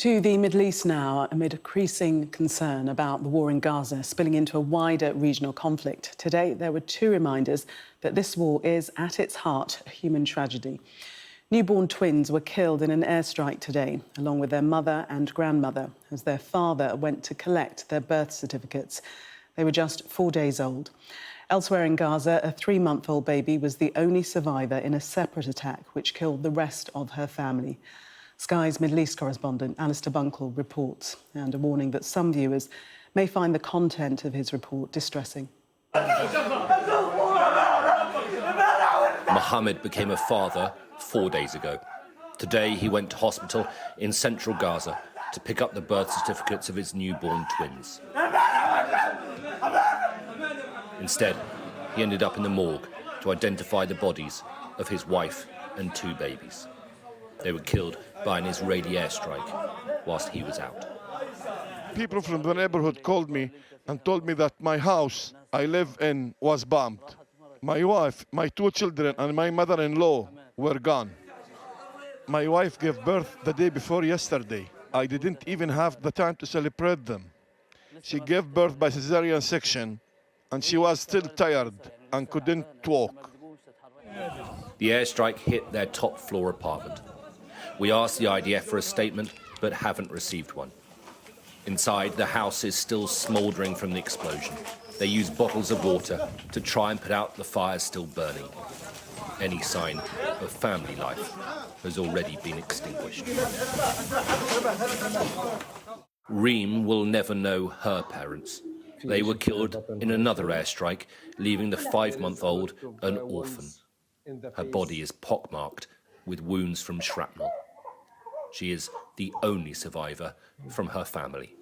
To the Middle East now, amid increasing concern about the war in Gaza spilling into a wider regional conflict. Today, there were two reminders that this war is, at its heart, a human tragedy. Newborn twins were killed in an airstrike today, along with their mother and grandmother, as their father went to collect their birth certificates. They were just 4 days old. Elsewhere in Gaza, a 3-month-old baby was the only survivor in a separate attack which killed the rest of her family. Sky's Middle East correspondent Alistair Bunkle reports, and a warning that some viewers may find the content of his report distressing. Mohammed became a father 4 days ago. Today he went to hospital in central Gaza to pick up the birth certificates of his newborn twins. Instead, he ended up in the morgue to identify the bodies of his wife and 2 babies. They were killed by an Israeli airstrike whilst he was out. People from the neighborhood called me and told me that my house I live in was bombed. My wife, my 2 children, and my mother-in-law were gone. My wife gave birth the day before yesterday. I didn't even have the time to celebrate them. She gave birth by cesarean section, and she was still tired and couldn't walk. The airstrike hit their top-floor apartment. We asked the IDF for a statement, but haven't received one. Inside, the house is still smouldering from the explosion. They use bottles of water to try and put out the fires still burning. Any sign of family life has already been extinguished. Reem will never know her parents. They were killed in another airstrike, leaving the 5-month-old an orphan. Her body is pockmarked with wounds from shrapnel. She is the only survivor from her family.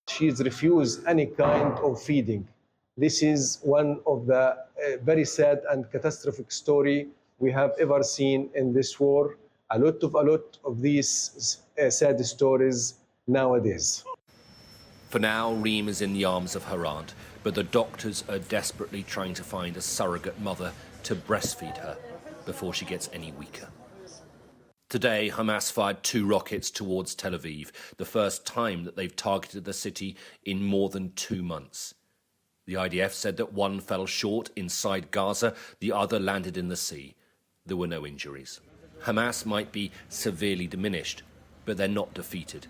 She's refused any kind of feeding. This is one of the very sad and catastrophic story we have ever seen in this war. A lot of these sad stories nowadays. For now, Reem is in the arms of her aunt, but the doctors are desperately trying to find a surrogate mother to breastfeed her before she gets any weaker. Today, Hamas fired 2 rockets towards Tel Aviv, the first time that they've targeted the city in more than 2 months. The IDF said that one fell short inside Gaza, the other landed in the sea. There were no injuries. Hamas might be severely diminished, but they're not defeated,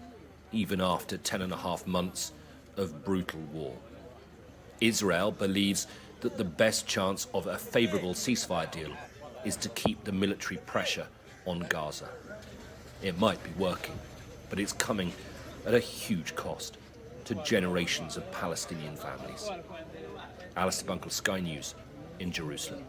even after 10.5 months of brutal war. Israel believes that the best chance of a favourable ceasefire deal is to keep the military pressure on Gaza. It might be working, but it's coming at a huge cost to generations of Palestinian families. Alistair Bunkle, Sky News in Jerusalem.